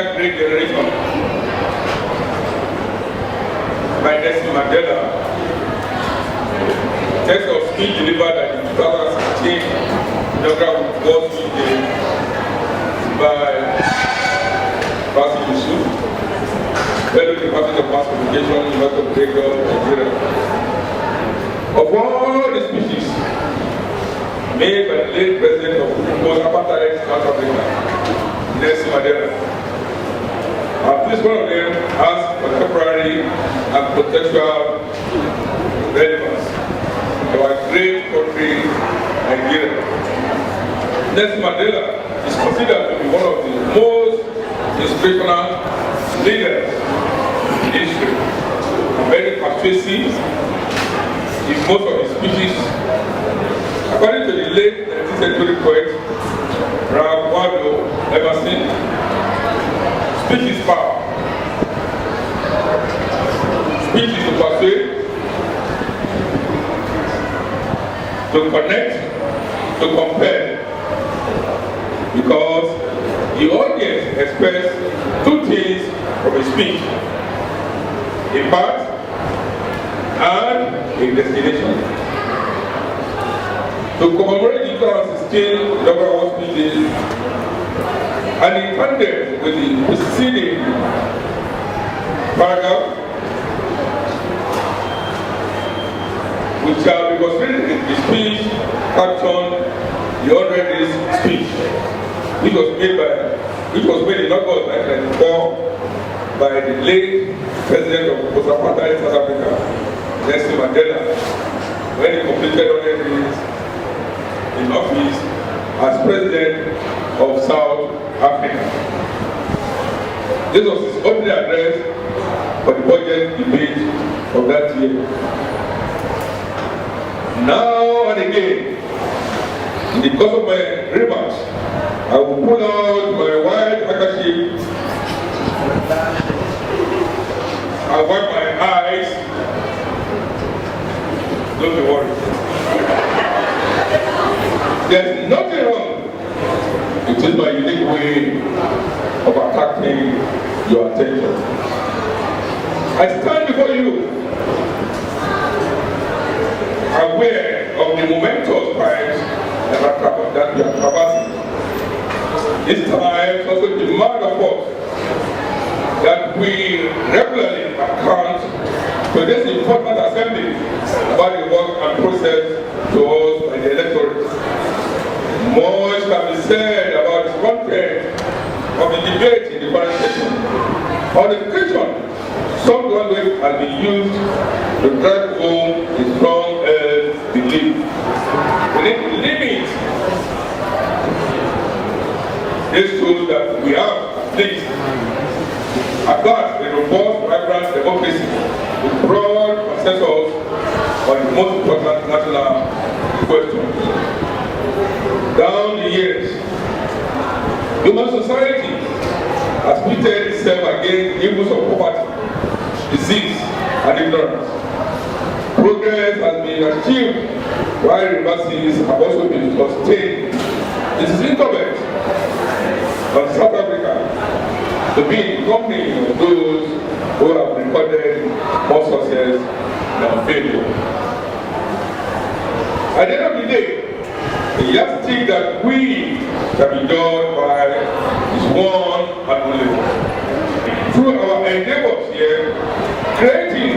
that great generation by Mandela, text of speech delivered at the 2016 inaugural World Speech Day by Fassy Yusuf, fellow Department of Mass Communication, University of Lagos, Nigeria. Of all the speeches made by the late president of post-apartheid South Africa, Mandela, this one of them has contemporary and contextual relevance to our great country, Nigeria. Nelson Mandela is considered to be one of the most inspirational leaders in history, very persuasive in most of his speeches. According to the late 19th century poet Emerson, speech is power. Speech is to persuade, to connect, to compel, because the audience expects two things from a speech: a path and a destination. To commemorate the 2016 inaugural World Speech Day, and in tandem with the preceding paragraph, we shall be considering the speech captioned the 100 days speech, which was made in August 1994 by the late president of post-apartheid South Africa, Nelson Mandela, when he completed 100 days in office as president of South Africa. This was his opening address for the budget debate of that year. Now and again, in the course of my remarks, I will pull out my white handkerchief and wipe my eyes. Don't be worried. There's nothing wrong. It is my unique way of attracting your attention. I stand before you aware of the momentous times that we are traversing. These times also demand of us that we regularly account to this important assembly about the work and process to us by the electorate. Much can be said about the content of the debate in the current session. On the occasion, some language has been used to drive home the strong-held belief. We need to limit this tool that we have, please. At last, a robust, vibrant democracy with broad consensus on the most important national questions. Down the years, human society has pitted itself against the evils of poverty, disease, and ignorance. Progress has been achieved while reverses have also been sustained. It is incumbent on South Africa to be in the company of those who have recorded more success than failure. At the end of the day, the yardstick that we can be done by is one and only one. Through our endeavors here, creating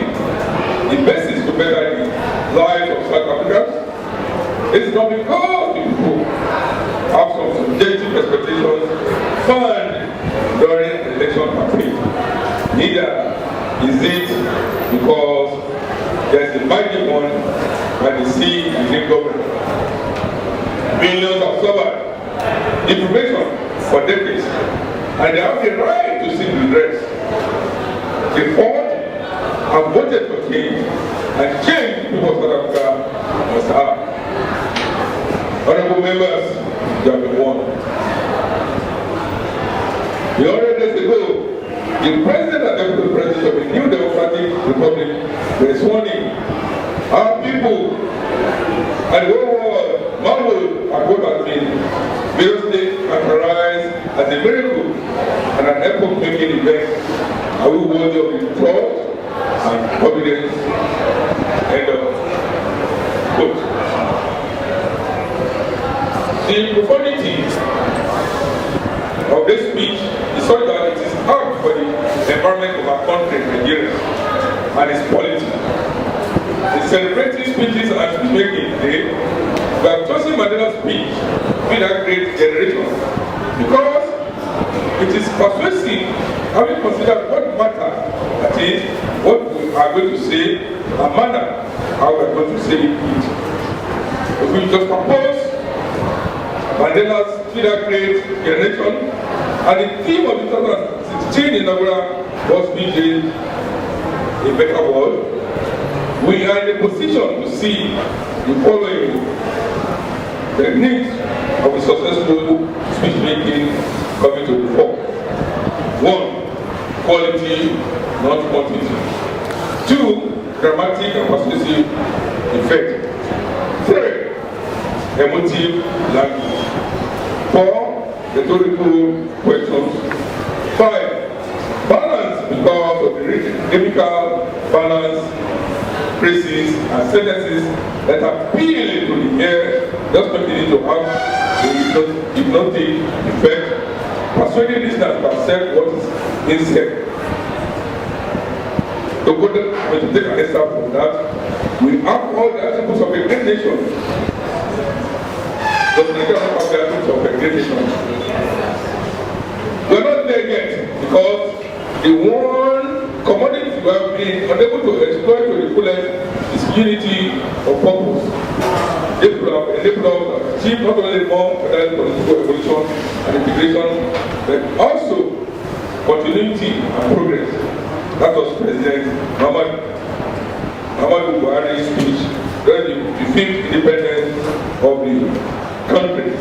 the basis to better the lives of South Africans, it's not because the people have some subjective expectations found during the election campaign. Neither is it because there's a magic one that they see in the government. Millions have suffered deprivation for decades, and they have the right to seek redress. They fought and voted for change, and change people of South Africa must have. Honorable members, you have been warned. 100 days ago, the president and deputy president of the new democratic republic were sworn in. Our people and the whole world marveled at what has been variously characterized as a miracle and and an epoch-making event. Are we worthy of the trust and confidence? End of quote. The profundity of this speech is such that it is hard for the environment of our country, Nigeria, and its polity. In celebrating speeches and speech-making today, we have chosen Mandela's speech with a great generation because it is persuasive, having considered what matters, that is, what we are going to say, and manner how we are going to say it. If we just propose Mandela's with a great generation, and the theme of the 2016 inaugural was building a better world, we are in a position to see the following: the needs of a successful speech making coming to the fore. 1. Quality, not quantity. 2. Dramatic and persuasive effect. 3. Emotive language. 4. Rhetorical questions. 5. Balance because of the rhythmical balance, phrases and sentences that appeal to the ear, just continue to have the hypnotic effect, persuading listeners to accept what is being said. To take an example from that, we have all the attributes of a great nation. Does Nigeria have the attributes of a great nation? We are not there yet because the one commodity we have been unable to exploit to the fullest is unity of purpose. This will enable us to achieve not only more political evolution and integration, but also continuity and progress. That was President Muhammadu Buhari's speech during the 5th independence of the country.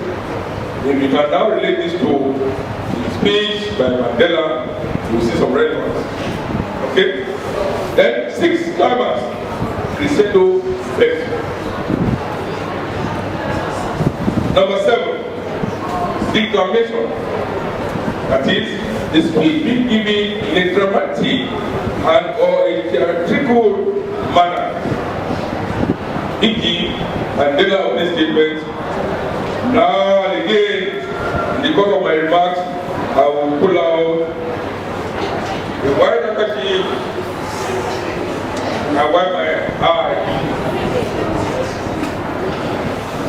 If you can now relate this to the speech by Mandela, you will see some relevance. Okay? Then 6 climax, crescendo effect. Number 7, declamation. That is, the speech being given in a dramatic and or a theatrical manner. E.g., Mandela opening statement. Now and again, in the course of my remarks, I will pull out the white handkerchief and wipe my eye.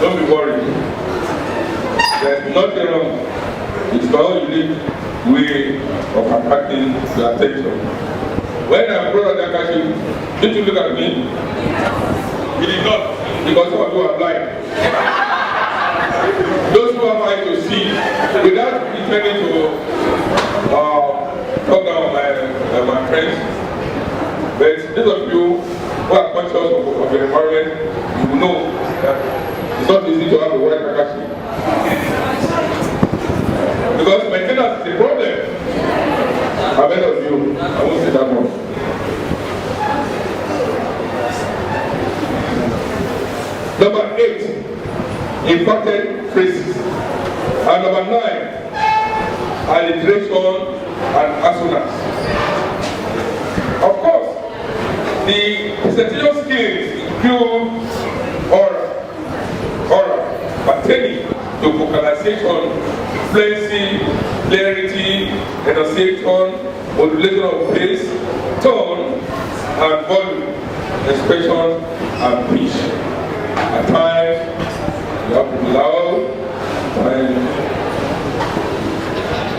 Don't be worried. There's nothing wrong. It's our unique way of attracting the attention. When I brought out the handkerchief, did you look at me? He did not, because some of you are blind. Those who have eyes to see, without intending to talk down my friends, but those of you who are conscious of the environment, you will know that it's not easy to have a white handkerchief. Because maintenance is a problem. I'm ahead of you. I won't say that much. Number 8, inverted phrases. And number 9, alliteration and assonance. Of course, the presentation skills include oral, pertaining to vocalization, fluency, clarity, enunciation, modulation of pace, tone, and volume, expression, and pitch. At times, you have to be loud, and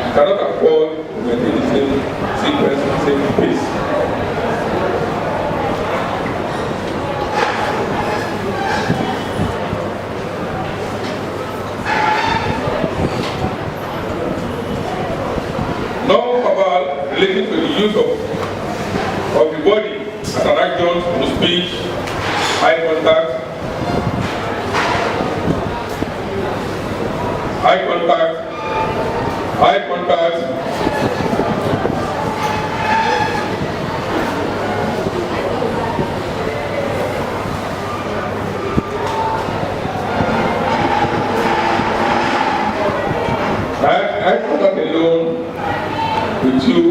you cannot afford to maintain the same sequence, the same pace. Non-verbal related to the use of the body as an adjunct to speech, eye contact, eye contact alone with you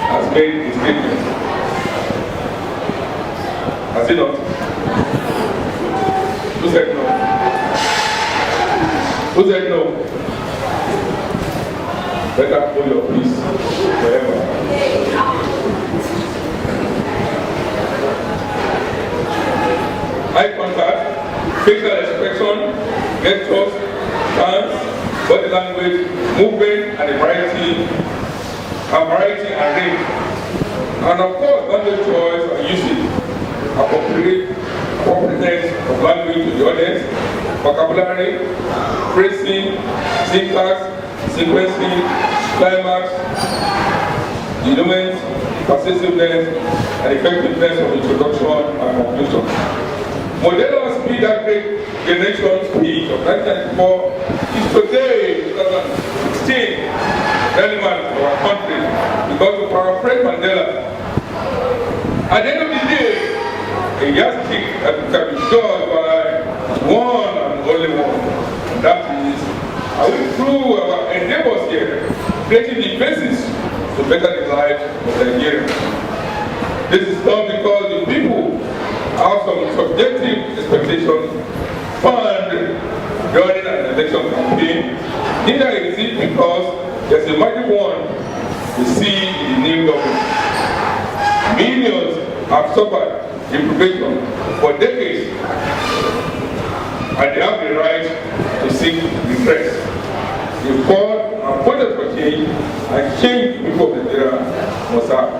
has made a statement. Has it not? Who said no? Who said no? Better hold your peace forever. Eye contact, facial expression, gestures, dance, body language, movement, and variety and range. And of course, language choice and usage, appropriateness of language to the audience, vocabulary, phrasing, syntax, sequencing, climax, denouement, persuasiveness, and effectiveness of introduction and conclusion. Mandela's speed that great generation speed of 1994 is today, 2016, relevant to our country because of our friend Mandela. At the end of the day, a yardstick that can be judged by one and only one. And that is, are we through our endeavors here, creating the basis to better the lives of Nigerians? This is done because the people have some subjective expectations found during an election campaign. Neither is it because there's a magic one we see in the new government. Millions have suffered deprivation for decades, and they have the right to seek redress. They fought and voted for change, and change people of Nigeria must have.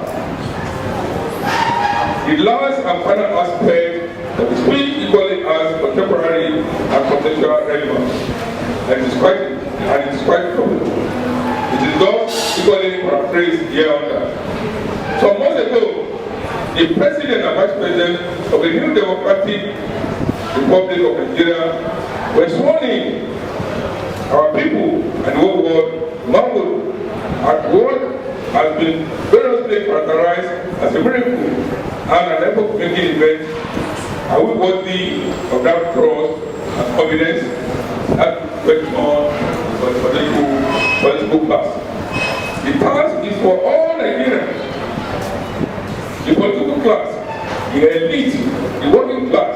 The last and final aspect that we speak equally as contemporary and contextual relevance, and it is quite troubling. It is thus equally paraphrased hereunder. Some months ago, the President and Vice President of the new Democratic Republic of Nigeria were sworn in. Our people and the whole world marveled at what has been variously characterized as a miracle and an epoch-making event. Are we worthy of that trust and confidence? That question for the political class. The task is for all Nigerians. The political class, the elite, the working class,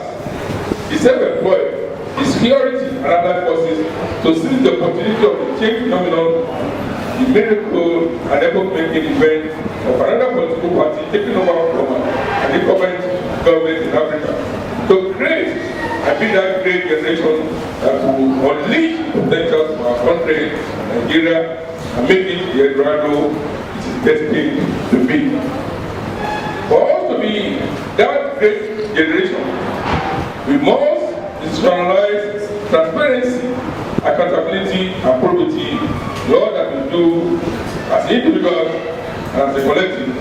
the self-employed, the security and other forces to seize the opportunity of the change phenomenon, the miracle and epoch-making event of another political party taking over from an incumbent government in Africa, to create and be that great generation that will unleash the potential of our country, Nigeria, and make it the Eldorado it is destined to be. For us to be that great generation, we must institutionalize transparency, accountability, and probity in all that we do as individuals and as a collective.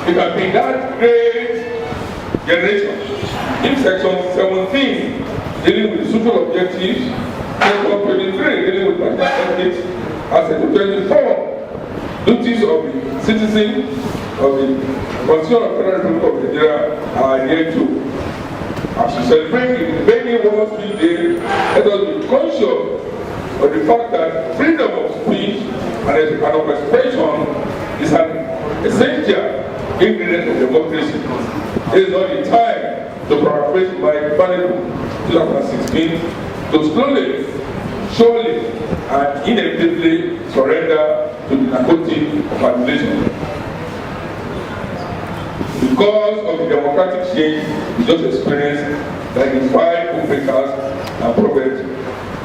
We can be that great generation. In section 17, dealing with social objectives, section 23, dealing with national ethics, and section 24, duties of the citizen of the Constitution of the Federal Republic of Nigeria are adhered to. As we celebrate the many World Street Day, let us be conscious of the fact that freedom of speech and of expression is an essential ingredient of democracy. It is not the time to paraphrase my Mandela 2016 to slowly, surely, and inevitably surrender to the narcotic of manipulation. Because of the democratic change we just experienced that defied homemakers and prophets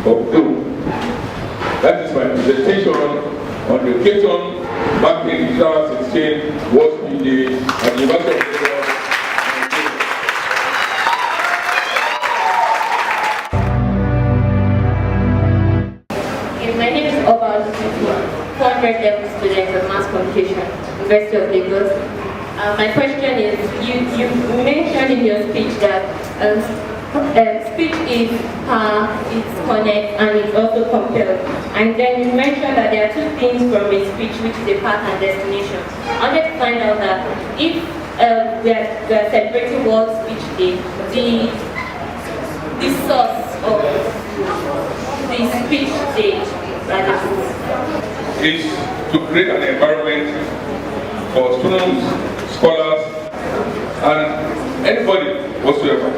of doom. That is my presentation on the occasion marking the 2016 World Speed Day at the University of Nigeria. My name is Oba, former level student of mass communication, University of Lagos. My question is, you mentioned in your speech that speech is it's connect and it's also compelled. And then you mentioned that there are two things from a speech, which is a path and destination. I wanted to find out that if we are celebrating World Speech Day, the source of the speech day, It's to create an environment for students, scholars, and anybody whatsoever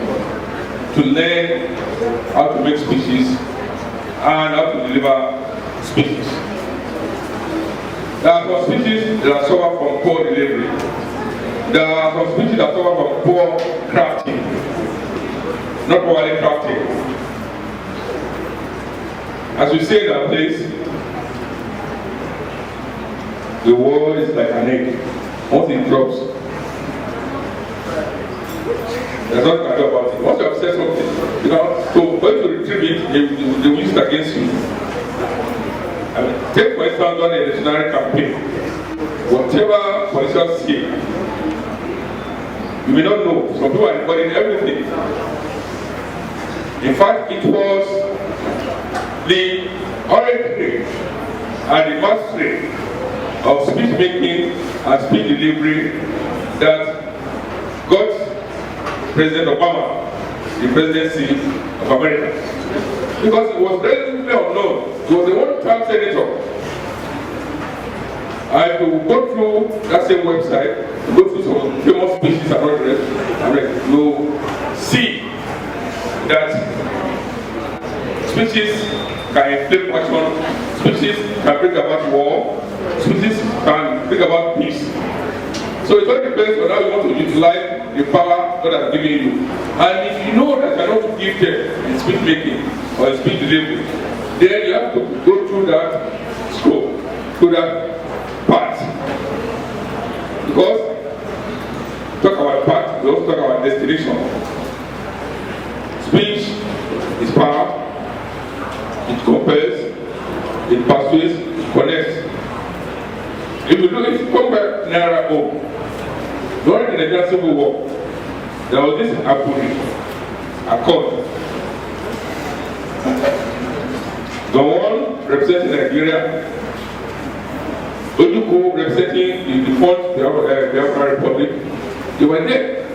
to learn how to make speeches and how to deliver speeches. There are some speeches that suffer from poor delivery. There are some speeches that suffer from poor crafting, not properly crafting. As we say in our place, the world is like an egg. Once it drops, there's nothing to do about it. Once you have said something, you know, so when you retrieve it, they will use it against you. I mean, take for instance on the electionary campaign. Whatever politicians say, you may not know. Some people are recording everything. In fact, it was the oratory and the mastery of speech making and speech delivery that got President Obama the presidency of America. Because it was relatively unknown. He was a one-time senator. And to go through that same website, to go through some famous speeches and all the rest, you see that speeches can inflame passion, speeches can bring about war, speeches can bring about peace. So it all depends on how you want to utilize the power God has given you. And if you know that you are not gifted in speech making or in speech delivery, then you have to go through that scope, through that part. Because talk about path, we also talk about destination. Speech is power, it compels, it persuades, it connects. If you look, if you come back nearer home, during the Nigerian Civil War, there was this accord. The one representing Nigeria, Ojuku representing the defunct Biafra Republic, they were there.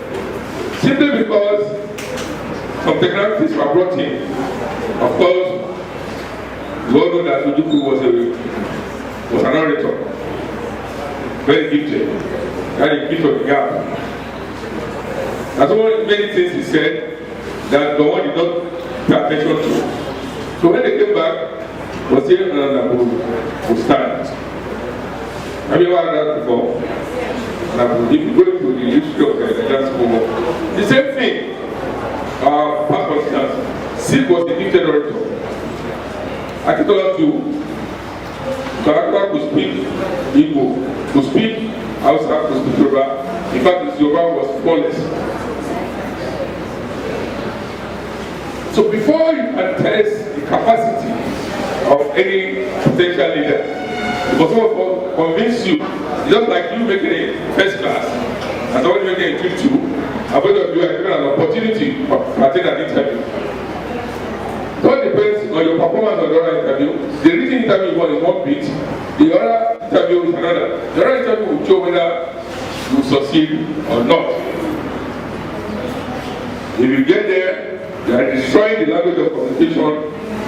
Simply because some technologies were brought in. Of course, we all know that Ojuku was an orator, very gifted, had a gift of the gap. That's one many things he said that the one did not pay attention to. So when they came back, was saying would stand. Have you ever heard that before? Now, if you go into the history of the Nigerian Civil War, the same thing. Past politicians, Sid was the gifted orator. Akitola too. Karakwa could speak Igbo, could speak Hausa, could speak Yoruba. In fact, his Yoruba was flawless. So before you can test the capacity of any potential leader, it must also convince you. It's just like you making a first class and somebody making a 2-2, and both of you are given an opportunity to attend an interview. It all depends on your performance on the other interview. The written interview is one bit, the other interview is another. The other interview will show whether you succeed or not. If you get there, you are destroying the language of communication,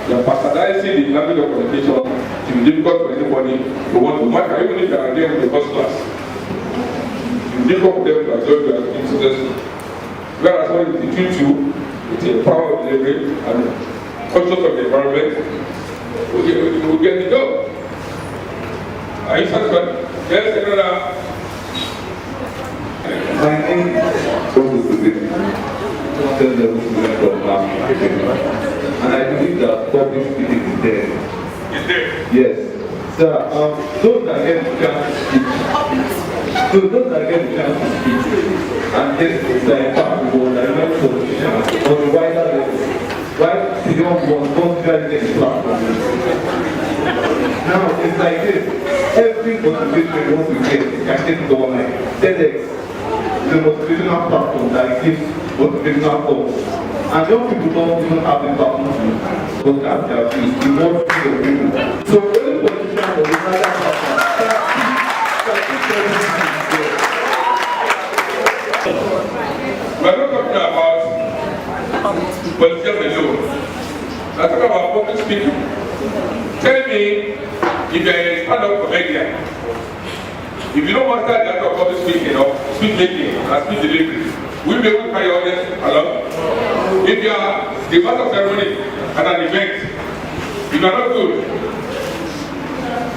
you are bastardizing the language of communication. It will be difficult for anybody to want to matter, even if you are there with the first class. It will be difficult for them to absorb you as being successful. Whereas when with the 2-2, with the power of delivery and conscious of the environment, we will get the job. Are you satisfied? Yes, another. My name is and I believe that public speaking is there. Is there? Yes. Sir, those that get the chance to speak, and get the impact of the event politicians on the wider level, why they don't get the platform? Now, it's like this. Every motivation wants to get can get to online. TEDx, the motivational platform that gives motivational thoughts. And young people don't even have the platform to broadcast their views. We want people. So any politician or another platform we are not talking about politicians alone. We are talking about public speaking. Tell me if you're a stand-up comedian, if you don't master the art of public speaking or speech making and speech delivery, will you be able to carry your audience along? If you are the master of ceremony at an event, if you are not good,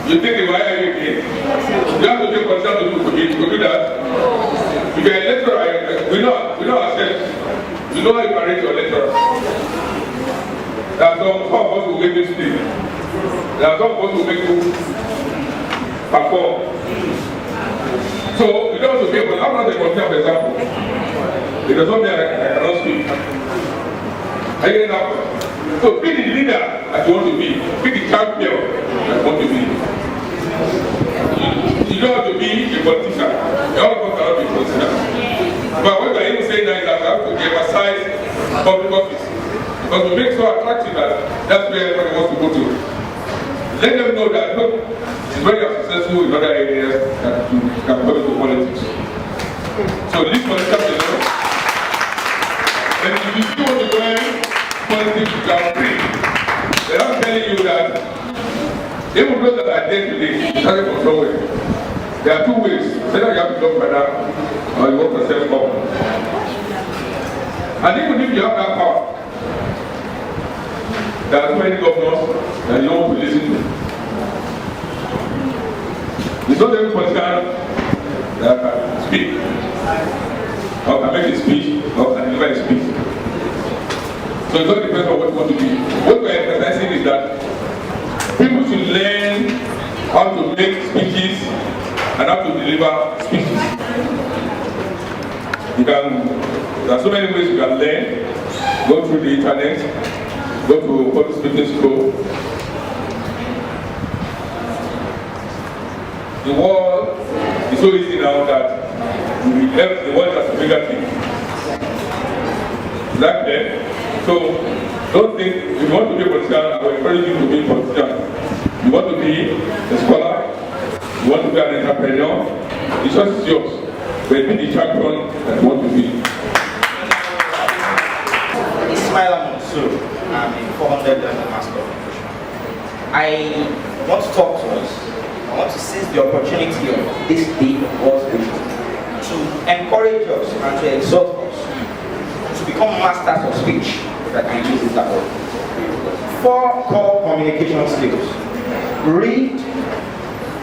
you think they will hire you again. You have to take concern to do that. If you are a lecturer, we know ourselves. You know how you can rate your lecturer. There are some of us who make you speak. There are some of us who make you perform. So, you don't have to be, but I'm not a concern, for example. It does not mean I cannot speak. Are you getting that? So, be the leader that you want to be the champion that you want to be. You don't have to be a politician. All of us cannot be a politician. But what I'm even saying now is that we have to emphasize public office. Because we make it so attractive that that's where everybody wants to go to. Let them know that, look, it's very successful in other areas that you can come into politics. So this politics, you know, and if you still want to learn politics, you can free. But I'm telling you that even those that are dead today, starting from somewhere, there are two ways. Either you have to talk better or you want to self up. And even if you have that power, there are too many governors that you don't want to listen to. It's not every politician that can speak, or can make a speech, or can deliver a speech. So it's not depends on what you want to be. What we're emphasizing is that people should learn how to make speeches and how to deliver speeches. There are so many ways you can learn. Go through the internet, go to public speaking school. The world is so easy now that the world has a bigger thing. Exactly. So don't think if you want to be a politician, I will encourage you to be a politician. You want to be a scholar, you want to be an entrepreneur, the choice is yours. But be the champion that you want to be. I'm in 400 mass communication. I want to talk to us. I want to seize the opportunity of this day of God's vision to encourage us and to exhort us to become masters of speech, if I can use it that word. 4 core communication skills: read,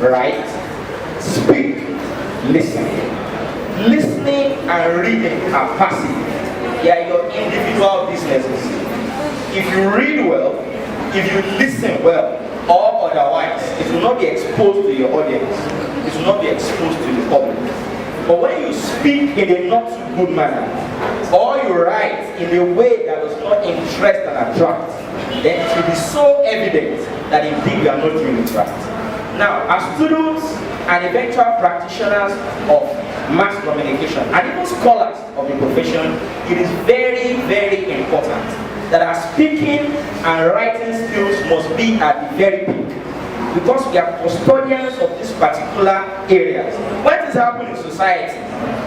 write, speak, listen. Listening and reading are passive. They are your individual businesses. If you read well, if you listen well, or otherwise, it will not be exposed to your audience. It will not be exposed to the public. But when you speak in a not too good manner, or you write in a way that does not interest and attract, then it will be so evident that indeed you are not doing it right. Now, as students and eventual practitioners of mass communication, and even scholars of the profession, it is very, very important that our speaking and writing skills must be at the very peak, because we are custodians of these particular areas. When things happen in society,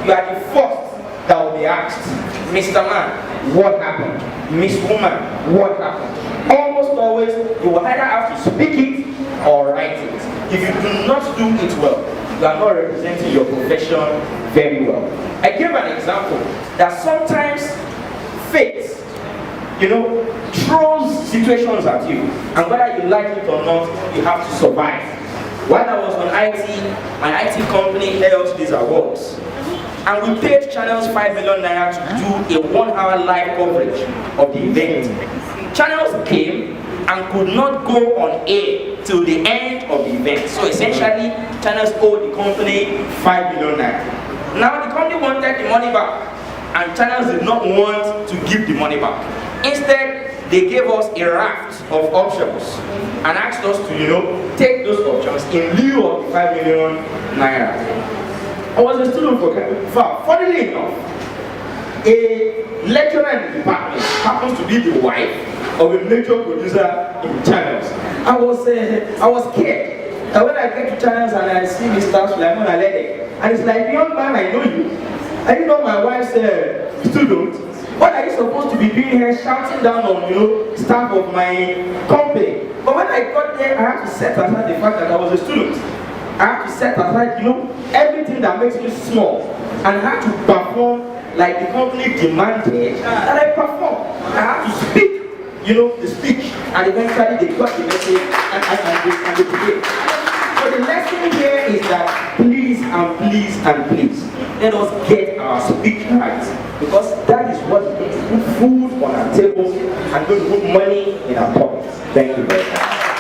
you are the first that will be asked, Mr. Man, what happened? Miss Woman, what happened? Almost always, you will either have to speak it or write it. If you do not do it well, you are not representing your profession very well. I gave an example that sometimes fate, throws situations at you, and whether you like it or not, you have to survive. While I was on IT, my IT company held these awards, and we paid channels 5 million naira to do a 1-hour live coverage of the event. Channels came and could not go on air till the end of the event. So essentially, channels owed the company 5 million naira. Now the company wanted the money back, and channels did not want to give the money back. Instead, they gave us a raft of options and asked us to, take those options in lieu of the 5 million naira. I was a student for funnily enough, a lecturer in the department happens to be the wife of a major producer in channels. I was scared that when I get to channels and I see Mr. Sulaiman Alede, and it's like, young man, I know you. I didn't know my wife's student. What are you supposed to be doing here, shouting down on staff of my company? But when I got there, I had to set aside the fact that I was a student. I had to set aside, everything that makes me small, and I had to perform like the company demanded that I perform. I had to speak, the speech, and eventually they got the message and they began. So the lesson here is that please and please and please, let us get our speech right, because that is what makes food on our tables and going to put money in our pockets. Thank you very much.